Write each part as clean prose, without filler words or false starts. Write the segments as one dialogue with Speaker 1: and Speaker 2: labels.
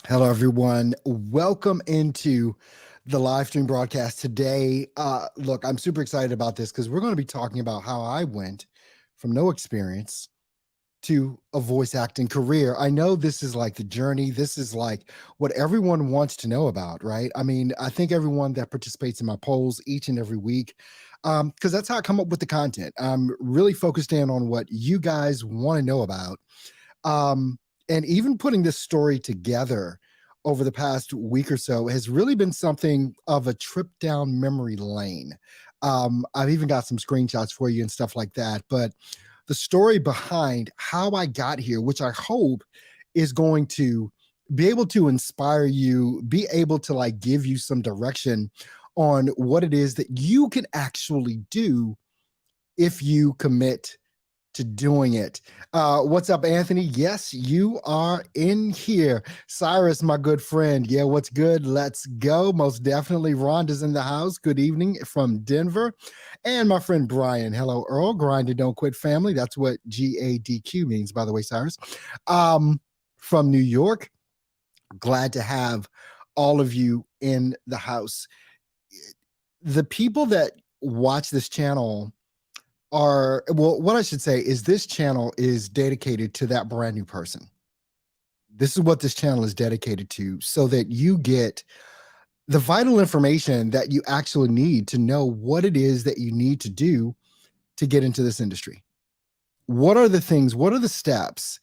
Speaker 1: Hello, everyone. Welcome into the live stream broadcast today. Look, I'm super excited about this because we're going to be talking about how I went from no experience to a voice acting career. I know this is like the journey. This is like what everyone wants to know about, right? I mean, I think everyone that participates in my polls each and every week, because that's how I come up with the content. I'm really focused in on what you guys want to know about. Um, and even putting this story together over the past week or so has really been something of a trip down memory lane. I've even got some screenshots for you and stuff like that. But the story behind how I got here, which I hope is going to be able to inspire you, be able to like give you some direction on what it is that you can actually do if you commit to doing it. What's up, Anthony? Yes, you are in here. Cyrus, my good friend. Yeah, what's good? Let's go. Most definitely. Rhonda's in the house. Good evening from Denver. And my friend Brian. Hello, Earl. Grind and Don't Quit family. That's what GADQ means, by the way, Cyrus. From New York. Glad to have all of you in the house. The people that watch this channel well, what I should say is this channel is dedicated to that brand new person. This is what this channel is dedicated to, so that you get the vital information that you actually need to know what it is that you need to do to get into this industry. What are the things, what are the steps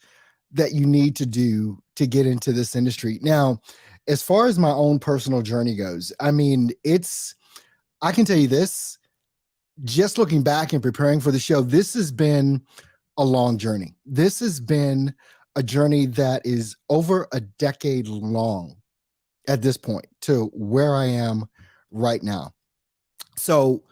Speaker 1: that you need to do to get into this industry? Now, as far as my own personal journey goes, I mean, I can tell you this, just looking back and preparing for the show, this has been a long journey. This has been a journey that is over a decade long at this point to where I am right now. So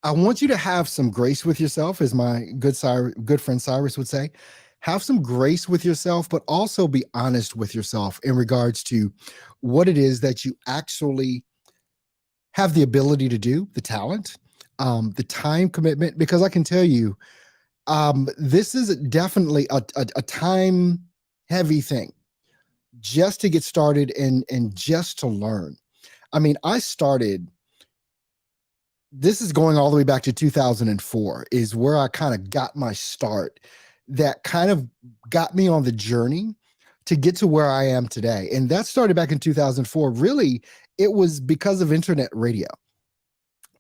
Speaker 1: I want you to have some grace with yourself, as my good friend Cyrus would say. Have some grace with yourself, but also be honest with yourself in regards to what it is that you actually have the ability to do, the talent, the time commitment, because I can tell you, this is definitely a time heavy thing just to get started and just to learn. I mean, this is going all the way back to 2004 is where I kind of got my start, that kind of got me on the journey to get to where I am today. And that started back in 2004. Really, it was because of internet radio.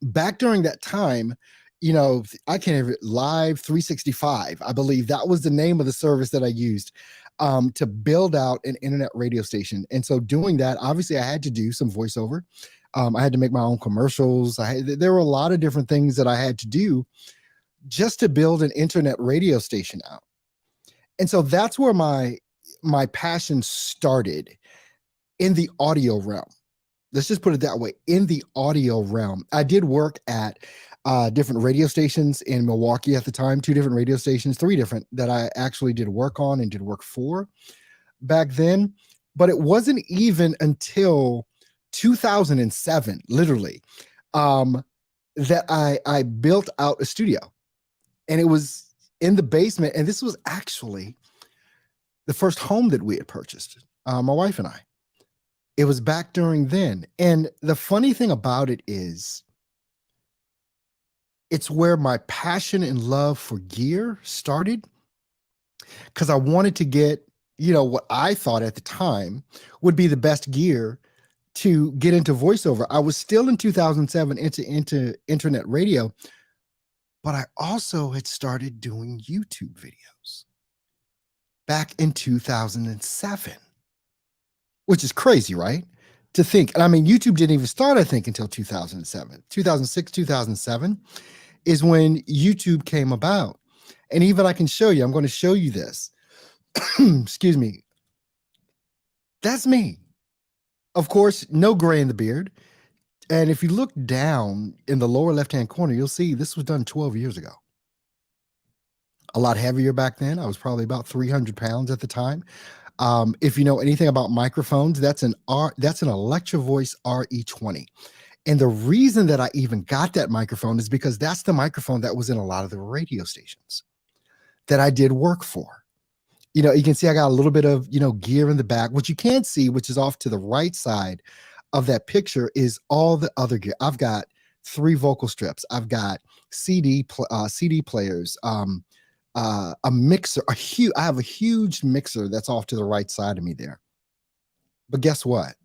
Speaker 1: Back during that time, I can't even Live 365. I believe that was the name of the service that I used to build out an internet radio station. And so doing that, obviously I had to do some voiceover. I had to make my own commercials. There were a lot of different things that I had to do just to build an internet radio station out. And so that's where my passion started, in the audio realm. Let's just put it that way, in the audio realm. I did work at different radio stations in Milwaukee at the time, 2 different radio stations, 3 different that I actually did work on and did work for back then. But it wasn't even until 2007, literally, that I built out a studio. And it was in the basement. And this was actually the first home that we had purchased, my wife and I. It was back during then. And the funny thing about it is, it's where my passion and love for gear started, because I wanted to get, what I thought at the time would be the best gear to get into voiceover. I was still in 2007 into internet radio, but I also had started doing YouTube videos back in 2007. Which is crazy, right? To think. And I mean, YouTube didn't even start, I think, until 2007. 2006, 2007 is when YouTube came about. And even I can show you, I'm going to show you this. Excuse me. That's me. Of course, no gray in the beard. And if you look down in the lower left-hand corner, you'll see this was done 12 years ago. A lot heavier back then. I was probably about 300 pounds at the time. If you know anything about microphones, that's an Electro Voice RE20. And the reason that I even got that microphone is because that's the microphone that was in a lot of the radio stations that I did work for. You can see I got a little bit of, gear in the back. What you can't see, which is off to the right side of that picture, is all the other gear. I've got 3 vocal strips. I've got CD players, a mixer, I have a huge mixer that's off to the right side of me there. But guess what?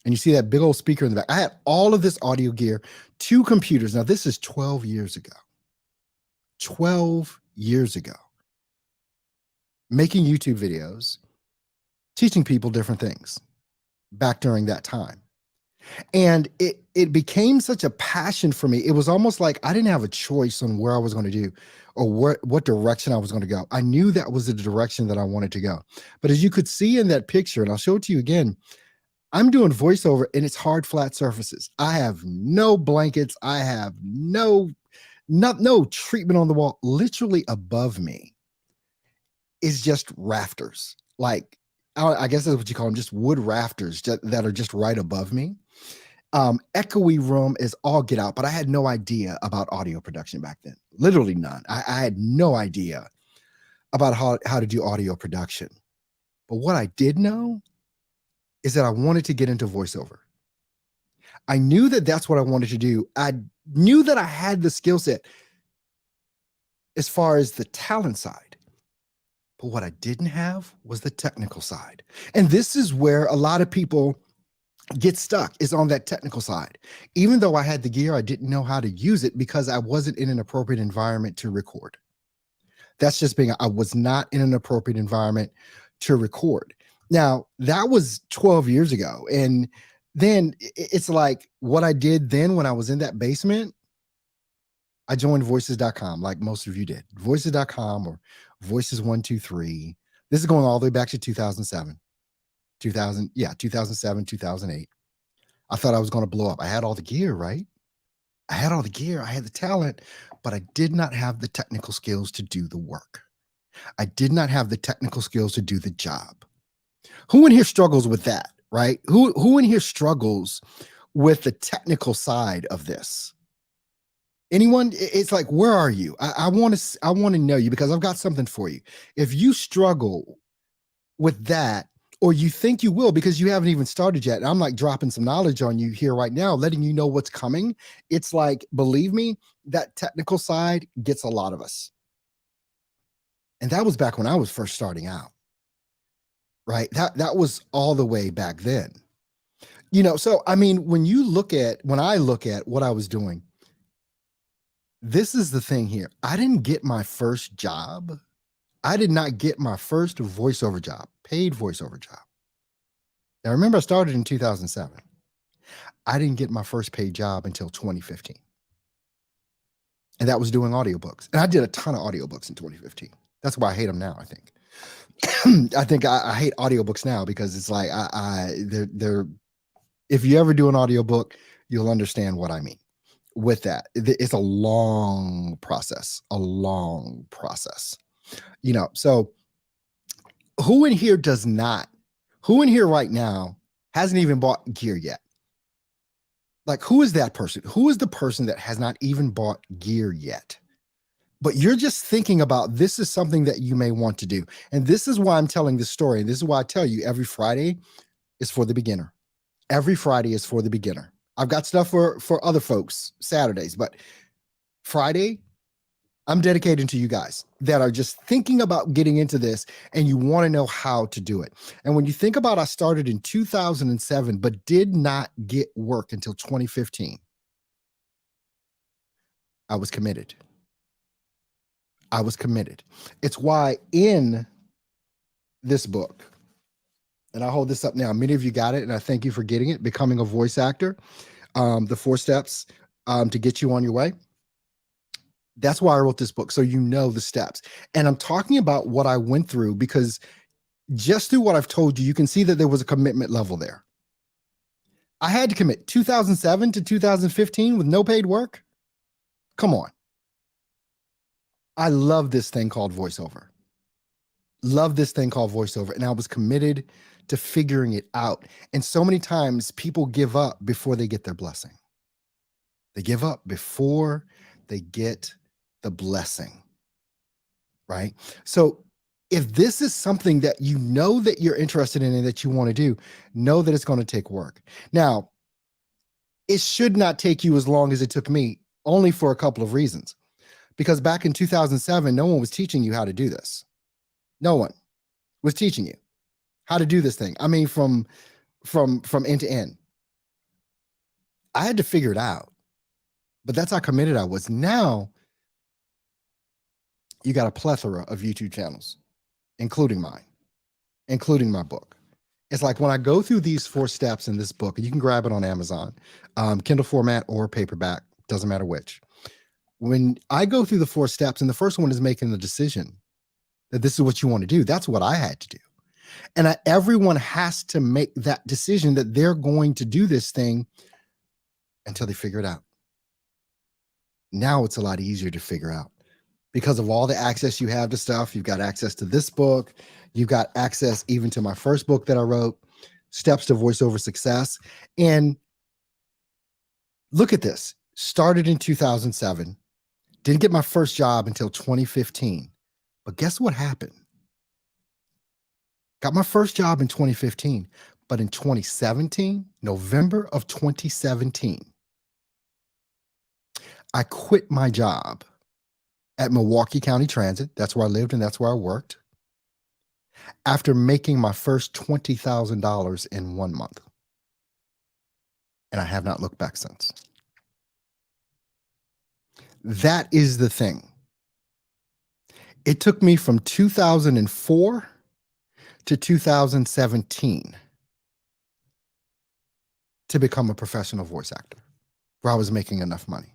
Speaker 1: And you see that big old speaker in the back. I had all of this audio gear, 2 computers. Now, this is 12 years ago. 12 years ago. Making YouTube videos, teaching people different things back during that time. And it became such a passion for me. It was almost like I didn't have a choice on where I was going to do or what direction I was going to go. I knew that was the direction that I wanted to go. But as you could see in that picture, and I'll show it to you again, I'm doing voiceover and it's hard, flat surfaces. I have no blankets. I have no treatment on the wall. Literally above me is just rafters. Like, I guess that's what you call them, just wood rafters that are just right above me. Echoey room is all get out, but I had no idea about audio production back then. Literally none. I had no idea about how to do audio production. But what I did know is that I wanted to get into voiceover. I knew that that's what I wanted to do. I knew that I had the skill set as far as the talent side. But what I didn't have was the technical side. And this is where a lot of people get stuck, is on that technical side. Even though I had the gear, I didn't know how to use it because I wasn't in an appropriate environment to record. That's just I was not in an appropriate environment to record. Now, that was 12 years ago. And then it's like what I did then when I was in that basement, I joined voices.com like most of you did. Voices.com or Voices123. This is going all the way back to 2007. 2007, 2008. I thought I was going to blow up. I had all the gear, right? I had all the gear. I had the talent, but I did not have the technical skills to do the work. I did not have the technical skills to do the job. Who in here struggles with that, right? Who in here struggles with the technical side of this? Anyone? It's like, where are you? I want to know you, because I've got something for you. If you struggle with that, or you think you will because you haven't even started yet, and I'm like dropping some knowledge on you here right now, letting you know what's coming. It's like, believe me, that technical side gets a lot of us. And that was back when I was first starting out, right? That was all the way back then. So I mean, when I look at what I was doing, this is the thing here. I didn't get my first job. I did not get my first voiceover job, paid voiceover job. Now, remember, I started in 2007. I didn't get my first paid job until 2015. And that was doing audiobooks. And I did a ton of audiobooks in 2015. That's why I hate them now, I think. I think I hate audiobooks now because it's like, they're if you ever do an audiobook, you'll understand what I mean with that. It's a long process, So who in here right now hasn't even bought gear yet? Like, who is that person? Who is the person that has not even bought gear yet? But you're just thinking about, this is something that you may want to do. And this is why I'm telling this story. And this is why I tell you every Friday is for the beginner. Every Friday is for the beginner. I've got stuff for other folks Saturdays, but Friday, I'm dedicated to you guys that are just thinking about getting into this and you want to know how to do it. And when you think about, I started in 2007, but did not get work until 2015. I was committed. It's why in this book, and I hold this up now, many of you got it, and I thank you for getting it, Becoming a Voice Actor, the 4 steps to get you on your way. That's why I wrote this book, so you know the steps. And I'm talking about what I went through because just through what I've told you, you can see that there was a commitment level there. I had to commit 2007 to 2015 with no paid work. Come on. I love this thing called voiceover. And I was committed to figuring it out. And so many times people give up before they get their blessing. They give up before they get the blessing, right? So if this is something that you know that you're interested in and that you want to do, know that it's going to take work. Now, it should not take you as long as it took me, only for a couple of reasons. Because back in 2007, no one was teaching you how to do this. No one was teaching you how to do this thing. I mean, from end to end. I had to figure it out. But that's how committed I was. Now, you got a plethora of YouTube channels, including mine, including my book. It's like when I go through these 4 steps in this book, and you can grab it on Amazon, Kindle format or paperback, doesn't matter which. When I go through the 4 steps, and the first one is making the decision that this is what you want to do, that's what I had to do. And everyone has to make that decision that they're going to do this thing until they figure it out. Now it's a lot easier to figure out because of all the access you have to stuff. You've got access to this book. You've got access even to my first book that I wrote, Steps to Voiceover Success. And look at this. Started in 2007. Didn't get my first job until 2015. But guess what happened? Got my first job in 2015. But in 2017, November of 2017, I quit my job at Milwaukee County Transit. That's where I lived and that's where I worked. After making my first $20,000 in 1 month. And I have not looked back since. That is the thing. It took me from 2004 to 2017 to become a professional voice actor where I was making enough money.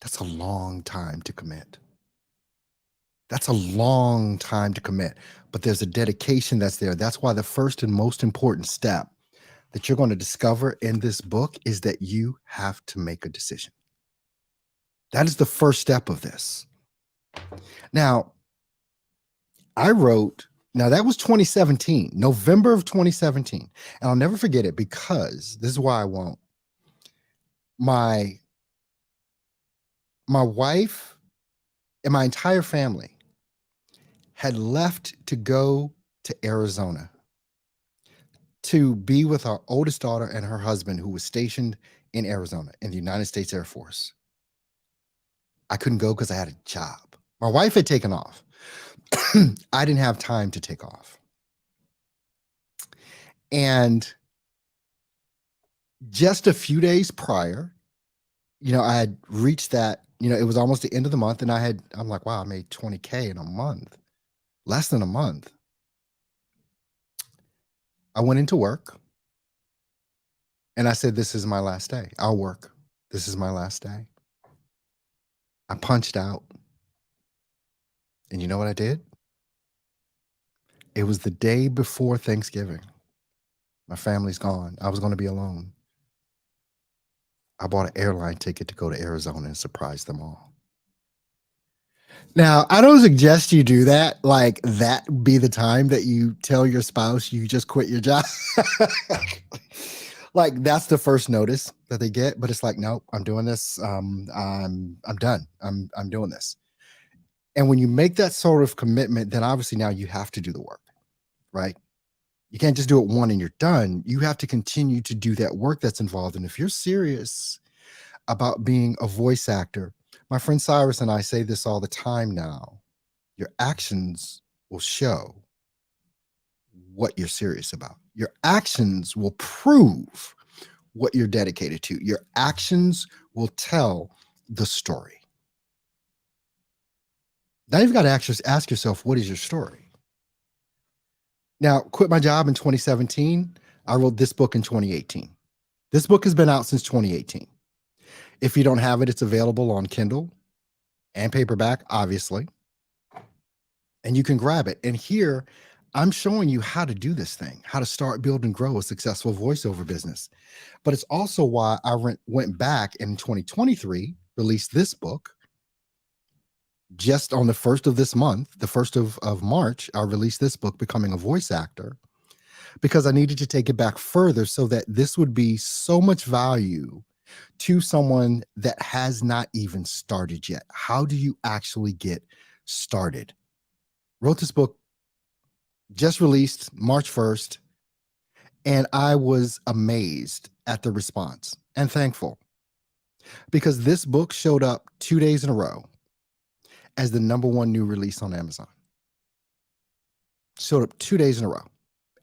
Speaker 1: That's a long time to commit. That's a long time to commit, but there's a dedication that's there. That's why the first and most important step that you're going to discover in this book is that you have to make a decision. That is the first step of this. Now, that was 2017, November of 2017. And I'll never forget it because this is why I won't. My wife and my entire family had left to go to Arizona to be with our oldest daughter and her husband, who was stationed in Arizona in the United States Air Force. I couldn't go because I had a job. My wife had taken off. I didn't have time to take off. And just a few days prior, I had reached that, it was almost the end of the month, and I'm like, wow, I made $20K in a month, less than a month. I went into work and I said, this is my last day. I'll work. This is my last day. I punched out. And you know what I did? It was the day before Thanksgiving. My family's gone. I was going to be alone. I bought an airline ticket to go to Arizona and surprise them all. Now, I don't suggest you do that. Like that be the time that you tell your spouse you just quit your job. Like that's the first notice that they get, but it's like, nope, I'm doing this. I'm done. I'm doing this. And when you make that sort of commitment, then obviously now you have to do the work, right? You can't just do it one and you're done. You have to continue to do that work that's involved. And if you're serious about being a voice actor, my friend Cyrus and I say this all the time now, your actions will show what you're serious about. Your actions will prove what you're dedicated to. Your actions will tell the story. Now you've got to ask yourself, what is your story? Now, quit my job in 2017. I wrote this book in 2018. This book has been out since 2018. If you don't have it, it's available on Kindle and paperback, obviously. And you can grab it. And here, I'm showing you how to do this thing, how to start, build, and grow a successful voiceover business. But it's also why I went back in 2023, released this book. Just on the 1st of this month, the 1st of March, I released this book, Becoming a Voice Actor, because I needed to take it back further so that this would be so much value to someone that has not even started yet. How do you actually get started. Wrote this book, just released March 1st, and I was amazed at the response and thankful because this book showed up 2 days in a row as the number one new release on Amazon. Showed up 2 days in a row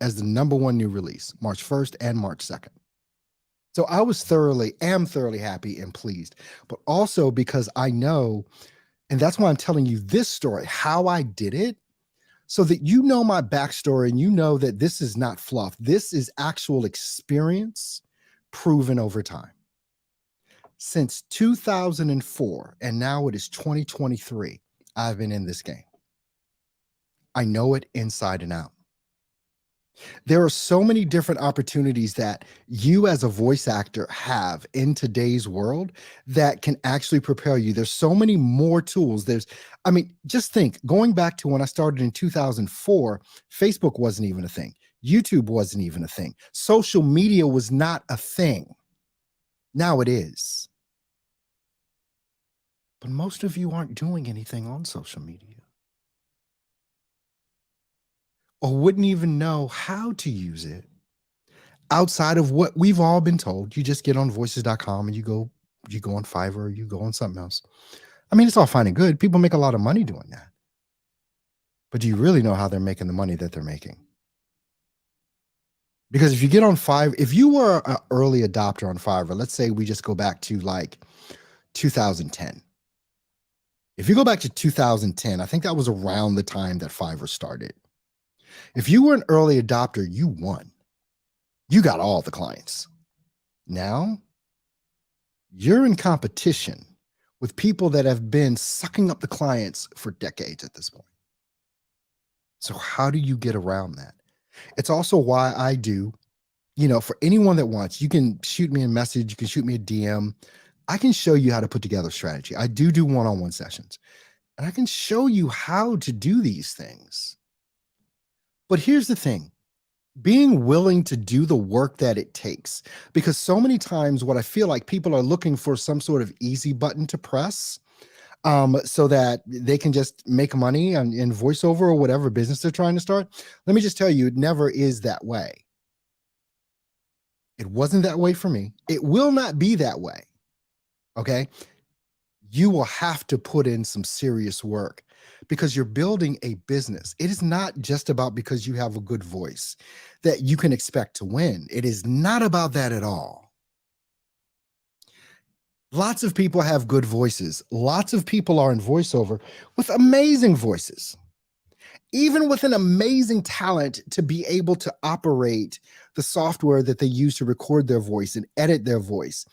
Speaker 1: as the number one new release, March 1st and March 2nd. So I am thoroughly happy and pleased, but also because I know, and that's why I'm telling you this story, how I did it, so that you know my backstory and you know that this is not fluff. This is actual experience proven over time. Since 2004, and now it is 2023, I've been in this game. I know it inside and out. There are so many different opportunities that you as a voice actor have in today's world that can actually prepare you. There's so many more tools. Just think, going back to when I started in 2004, Facebook wasn't even a thing. YouTube wasn't even a thing. Social media was not a thing. Now it is. But most of you aren't doing anything on social media, or wouldn't even know how to use it outside of what we've all been told. You just get on voices.com and you go on Fiverr, you go on something else. It's all fine and good. People make a lot of money doing that. But do you really know how they're making the money that they're making? Because if you get on Fiverr, if you were an early adopter on Fiverr, let's say we just go back to like 2010. If you go back to 2010, I think that was around the time that Fiverr started. If you were an early adopter, you won. You got all the clients. Now, you're in competition with people that have been sucking up the clients for decades at this point. So how do you get around that? It's also why I do, for anyone that wants, you can shoot me a message, you can shoot me a DM. I can show you how to put together a strategy. I do one-on-one sessions, and I can show you how to do these things. But here's the thing, being willing to do the work that it takes, because so many times what I feel like people are looking for some sort of easy button to press so that they can just make money in voiceover or whatever business they're trying to start. Let me just tell you, it never is that way. It wasn't that way for me. It will not be that way. Okay. You will have to put in some serious work because you're building a business. It is not just about because you have a good voice that you can expect to win. It is not about that at all. Lots of people have good voices. Lots of people are in voiceover with amazing voices, even with an amazing talent to be able to operate the software that they use to record their voice and edit their voice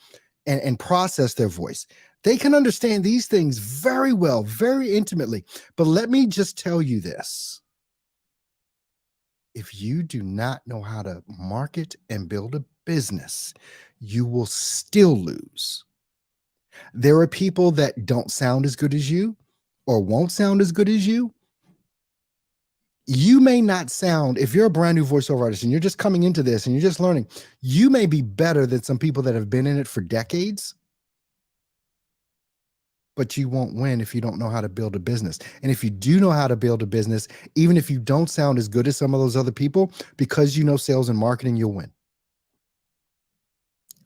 Speaker 1: and process their voice. They can understand these things very well, very intimately. But let me just tell you this. If you do not know how to market and build a business, you will still lose. There are people that don't sound as good as you or won't sound as good as you. You may not sound, if you're a brand new voiceover artist and you're just coming into this and you're just learning, you may be better than some people that have been in it for decades. But you won't win if you don't know how to build a business. And if you do know how to build a business, even if you don't sound as good as some of those other people, because you know sales and marketing, you'll win.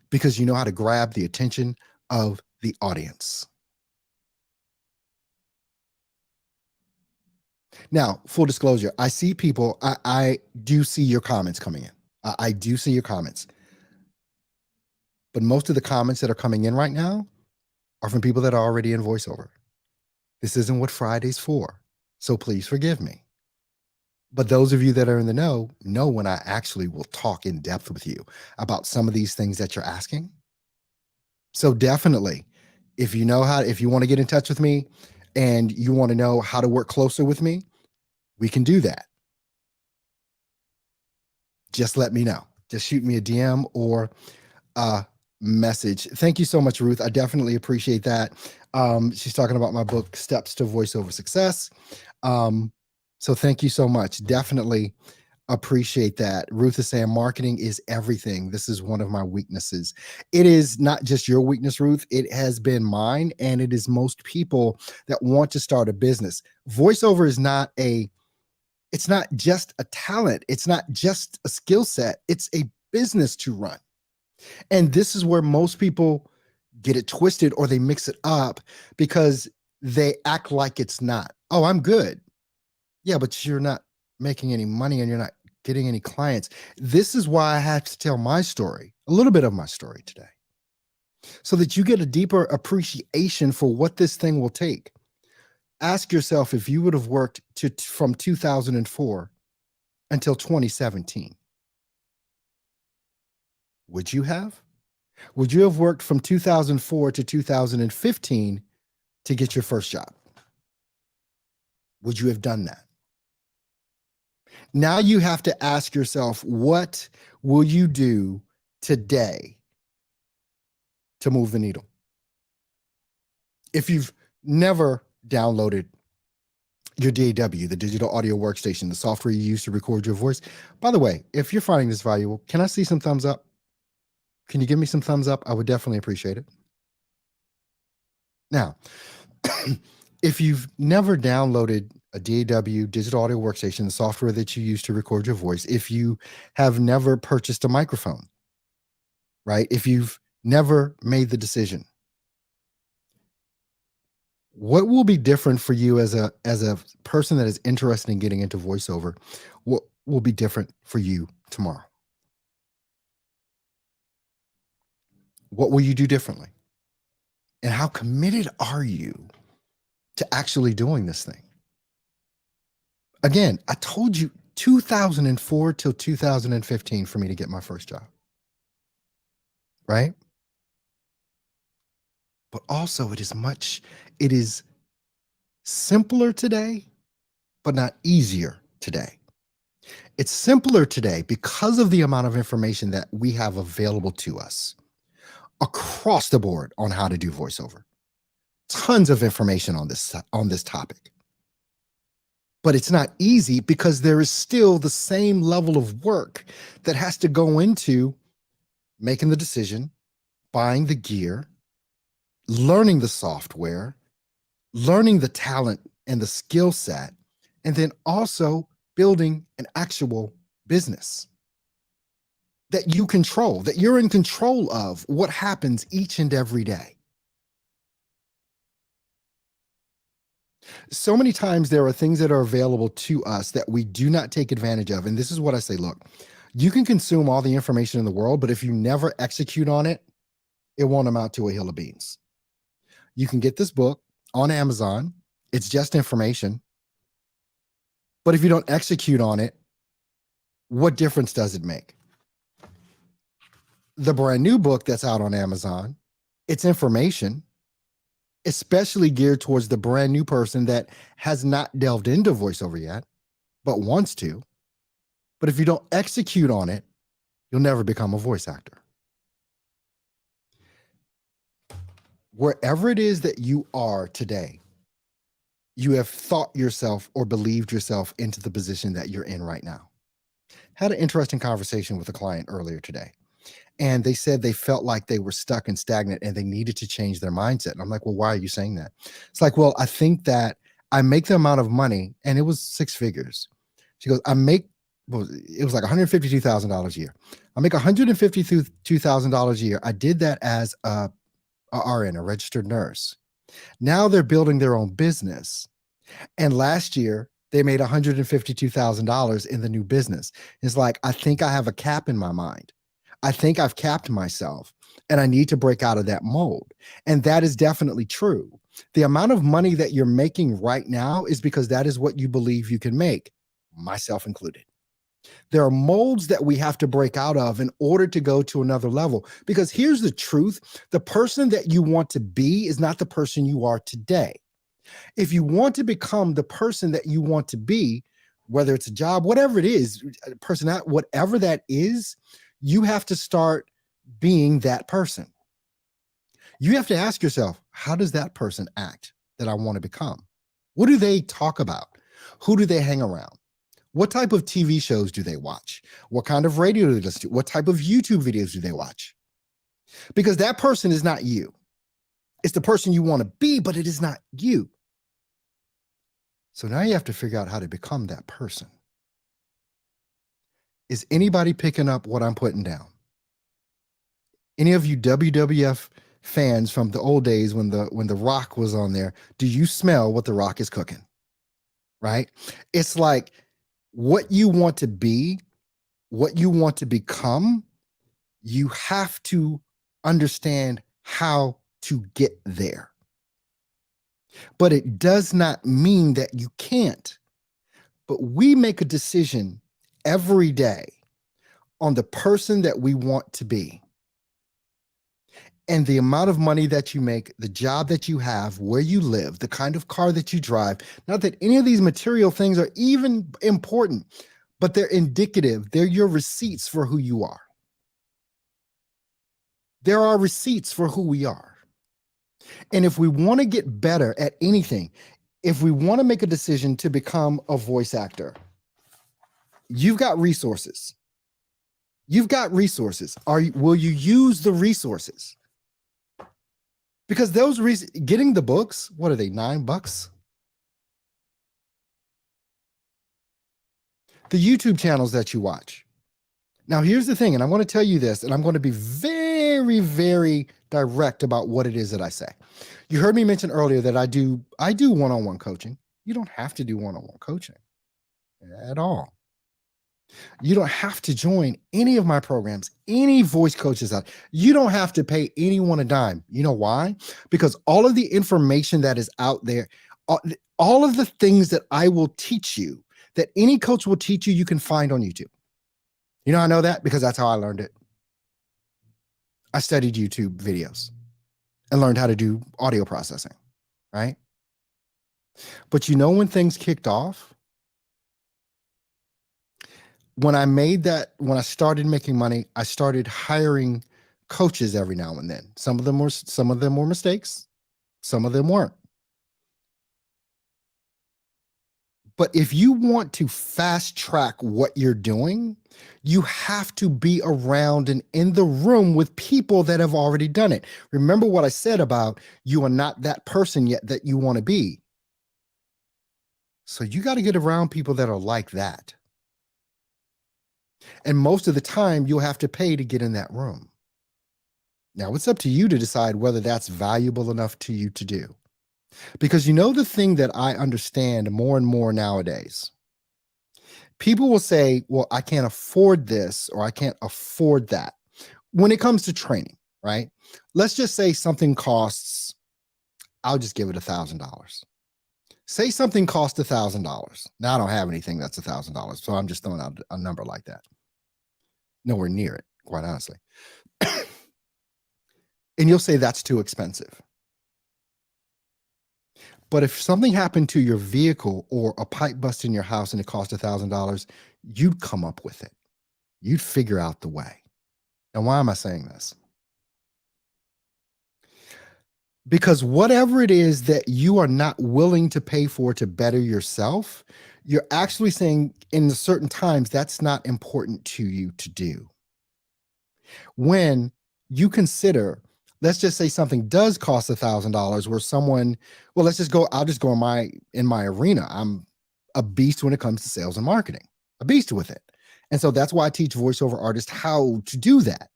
Speaker 1: Because you know how to grab the attention of the audience. Now, full disclosure, I see people, I do see your comments coming in. I do see your comments. But most of the comments that are coming in right now are from people that are already in voiceover. This isn't what Friday's for, so please forgive me. But those of you that are in the know when I actually will talk in depth with you about some of these things that you're asking. So definitely, if you want to get in touch with me and you want to know how to work closer with me, we can do that. Just let me know. Just shoot me a DM or message. Thank you so much, Ruth. I definitely appreciate that. She's talking about my book, Steps to Voiceover Success. So thank you so much. Definitely Appreciate that. Ruth is saying marketing is everything. This is one of my weaknesses. It is not just your weakness, Ruth. It has been mine, and it is most people that want to start a business. Voiceover is not a, it's not just a talent. It's not just a skill set. It's a business to run. And this is where most people get it twisted or they mix it up because they act like it's not. Oh, I'm good. Yeah, but you're not making any money and you're not getting any clients. This is why I have to tell my story, a little bit of my story today, so that you get a deeper appreciation for what this thing will take. Ask yourself if you would have worked from 2004 until 2017. Would you have? Would you have worked from 2004 to 2015 to get your first job? Would you have done that? Now you have to ask yourself, what will you do today to move the needle? If you've never downloaded your DAW, the digital audio workstation, the software you use to record your voice. By the way, if you're finding this valuable, can I see some thumbs up? Can you give me some thumbs up? I would definitely appreciate it. Now, if you've never downloaded a DAW, digital audio workstation, the software that you use to record your voice, if you have never purchased a microphone, right? If you've never made the decision, what will be different for you as a person that is interested in getting into voiceover? What will be different for you tomorrow? What will you do differently? And how committed are you to actually doing this thing? Again, I told you 2004 till 2015 for me to get my first job, right? But also it is simpler today, but not easier today. It's simpler today because of the amount of information that we have available to us across the board on how to do voiceover. Tons of information on this topic. But it's not easy because there is still the same level of work that has to go into making the decision, buying the gear, learning the software, learning the talent and the skill set, and then also building an actual business that you control, that you're in control of what happens each and every day. So many times there are things that are available to us that we do not take advantage of. And this is what I say, look, you can consume all the information in the world, but if you never execute on it, it won't amount to a hill of beans. You can get this book on Amazon. It's just information. But if you don't execute on it, what difference does it make? The brand new book that's out on Amazon, it's information, especially geared towards the brand new person that has not delved into voiceover yet, but wants to. But if you don't execute on it, you'll never become a voice actor. Wherever it is that you are today, you have thought yourself or believed yourself into the position that you're in right now. Had an interesting conversation with a client earlier today, and they said they felt like they were stuck and stagnant and they needed to change their mindset. And I'm like, well, why are you saying that? It's like, well, I think that I make the amount of money, and it was six figures. She goes, it was like $152,000 a year. I make $152,000 a year. I did that as a RN, a registered nurse. Now they're building their own business. And last year they made $152,000 in the new business. It's like, I think I have a cap in my mind. I think I've capped myself and I need to break out of that mold. And that is definitely true. The amount of money that you're making right now is because that is what you believe you can make, myself included. There are molds that we have to break out of in order to go to another level. Because here's the truth. The person that you want to be is not the person you are today. If you want to become the person that you want to be, whether it's a job, whatever it is, personality, whatever that is, you have to start being that person. You have to ask yourself, how does that person act that I want to become? What do they talk about? Who do they hang around? What type of TV shows do they watch? What kind of radio do they listen to? What type of YouTube videos do they watch? Because that person is not you. It's the person you want to be, but it is not you. So now you have to figure out how to become that person. Is anybody picking up what I'm putting down? Any of you WWF fans from the old days when the Rock was on there, do you smell what the Rock is cooking? Right? It's like what you want to be, what you want to become, you have to understand how to get there. But it does not mean that you can't. But we make a decision every day on the person that we want to be. And the amount of money that you make, the job that you have, where you live, the kind of car that you drive, not that any of these material things are even important, but they're indicative. They're your receipts for who you are. There are receipts for who we are. And if we want to get better at anything, if we want to make a decision to become a voice actor, you've got resources. You've got resources. Will you use the resources? Because those getting the books, what are they, $9? The YouTube channels that you watch. Now, here's the thing, and I'm going to tell you this, and I'm going to be very, very direct about what it is that I say. You heard me mention earlier that I do one-on-one coaching. You don't have to do one-on-one coaching at all. You don't have to join any of my programs, any voice coaches out. You don't have to pay anyone a dime. You know why? Because all of the information that is out there, all of the things that I will teach you, that any coach will teach you, you can find on YouTube. You know, I know that because that's how I learned it. I studied YouTube videos and learned how to do audio processing, right? But you know when things kicked off? When I started making money, I started hiring coaches every now and then. Some of them were mistakes, some of them weren't. But if you want to fast track what you're doing, you have to be around and in the room with people that have already done it. Remember what I said about you are not that person yet that you want to be. So you got to get around people that are like that. And most of the time, you'll have to pay to get in that room. Now, it's up to you to decide whether that's valuable enough to you to do. Because you know the thing that I understand more and more nowadays, people will say, well, I can't afford this or I can't afford that. When it comes to training, right? Let's just say something costs, I'll just give it $1,000. Say something costs $1,000. Now I don't have anything that's $1,000, so I'm just throwing out a number like that. Nowhere near it, quite honestly. And you'll say that's too expensive. But if something happened to your vehicle or a pipe bust in your house and it cost $1,000, you'd come up with it. You'd figure out the way. Now, why am I saying this? Because whatever it is that you are not willing to pay for to better yourself, you're actually saying in certain times that's not important to you to do. When you consider, let's just say something does cost $1,000 where someone, well, I'll just go in my arena. I'm a beast when it comes to sales and marketing, a beast with it. And so that's why I teach voiceover artists how to do that.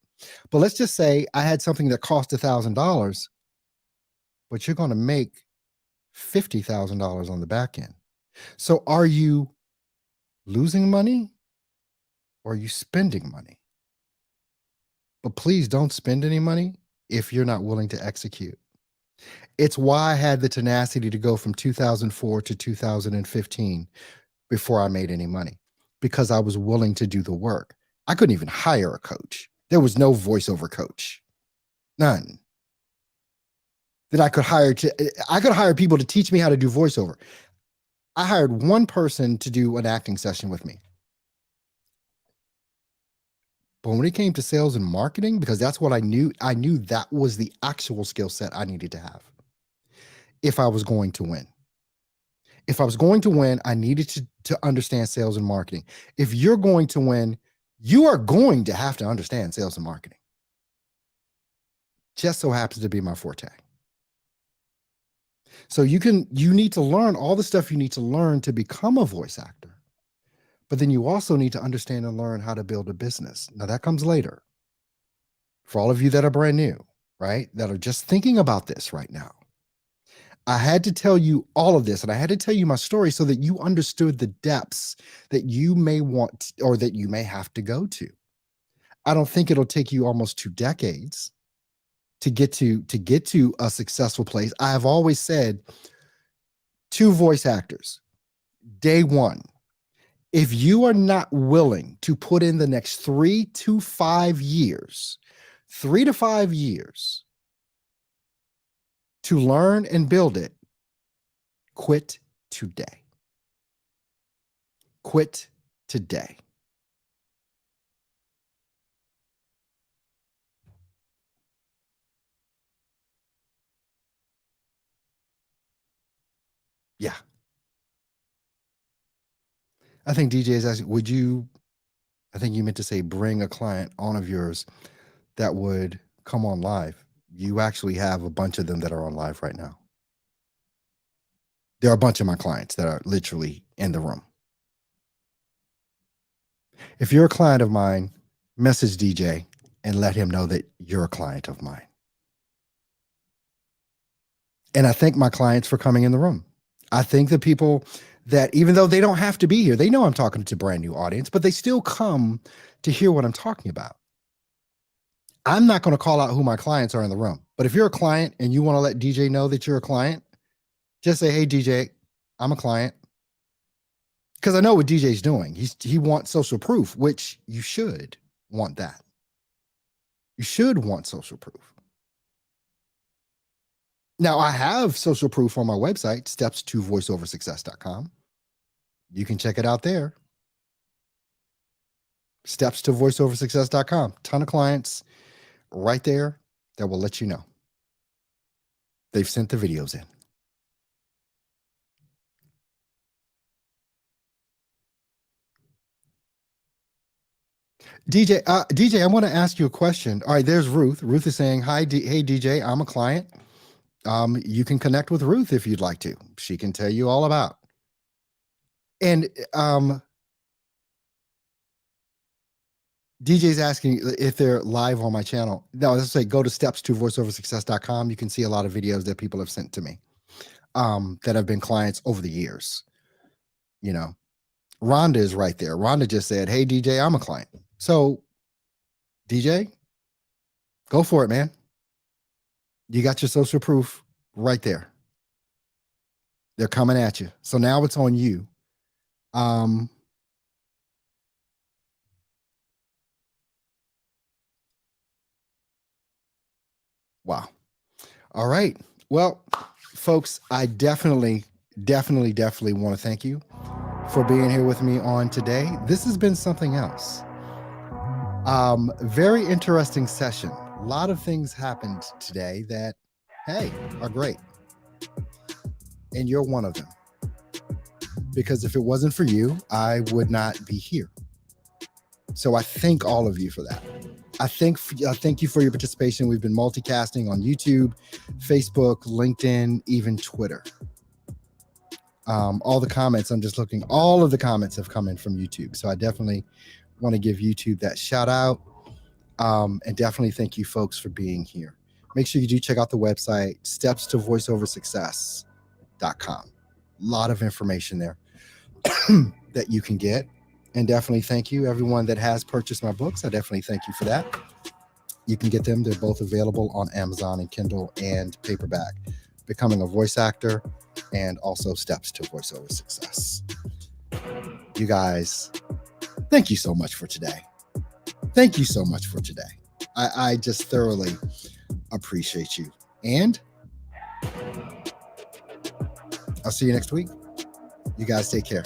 Speaker 1: But let's just say I had something that cost $1,000, but you're going to make $50,000 on the back end. So are you losing money or are you spending money? But please don't spend any money if you're not willing to execute. It's why I had the tenacity to go from 2004 to 2015 before I made any money, because I was willing to do the work. I couldn't even hire a coach. There was no voiceover coach, none that I could hire I could hire people to teach me how to do voiceover. I hired one person to do an acting session with me. But when it came to sales and marketing, because that's what I knew that was the actual skill set I needed to have if I was going to win. If I was going to win, I needed to understand sales and marketing. If you're going to win, you are going to have to understand sales and marketing. Just so happens to be my forte. So you need to learn all the stuff you need to learn to become a voice actor. But then you also need to understand and learn how to build a business. Now that comes later. For all of you that are brand new, right? That are just thinking about this right now. I had to tell you all of this, and I had to tell you my story so that you understood the depths that you may want or that you may have to go to. I don't think it'll take you almost 2 decades to get to a successful place. I have always said to voice actors, day one, if you are not willing to put in the next 3 to 5 years, 3 to 5 years to learn and build it, quit today. Quit today. Yeah. I think DJ is asking, I think you meant to say bring a client on of yours that would come on live. You actually have a bunch of them that are on live right now. There are a bunch of my clients that are literally in the room. If you're a client of mine, message DJ and let him know that you're a client of mine. And I thank my clients for coming in the room. I thank the people that, even though they don't have to be here, they know I'm talking to a brand new audience, but they still come to hear what I'm talking about. I'm not going to call out who my clients are in the room, but if you're a client and you want to let DJ know that you're a client, just say, hey, DJ, I'm a client. Because I know what DJ's doing. He wants social proof, which you should want that. You should want social proof. Now, I have social proof on my website, steps2voiceoversuccess.com. You can check it out there. Steps2voiceoversuccess.com. Ton of clients right there that will let you know. They've sent the videos in. DJ, I want to ask you a question. All right, there's Ruth. Ruth is saying, hey, DJ, I'm a client. You can connect with Ruth if you'd like to. She can tell you all about. And DJ's asking if they're live on my channel. No, let's say go to steps2voiceoversuccess.com. You can see a lot of videos that people have sent to me that have been clients over the years. You know, Rhonda is right there. Rhonda just said, hey, DJ, I'm a client. So, DJ, go for it, man. You got your social proof right there. They're coming at you. So now it's on you. Wow. All right. Well, folks, I definitely want to thank you for being here with me on today. This has been something else. Very interesting session. A lot of things happened today that, hey, are great. And you're one of them. Because if it wasn't for you, I would not be here. So I thank all of you for that. I thank you for your participation. We've been multicasting on YouTube, Facebook, LinkedIn, even Twitter. All the comments, I'm just looking, all of the comments have come in from YouTube. So I definitely want to give YouTube that shout out. And definitely thank you folks for being here. Make sure you do check out the website, steps2voiceoversuccess.com. A lot of information there that you can get. And definitely thank you, everyone that has purchased my books. I definitely thank you for that. You can get them. They're both available on Amazon and Kindle and paperback. Becoming a Voice Actor and also Steps to Voiceover Success. You guys, thank you so much for today. Thank you so much for today. I just thoroughly appreciate you. And I'll see you next week. You guys take care.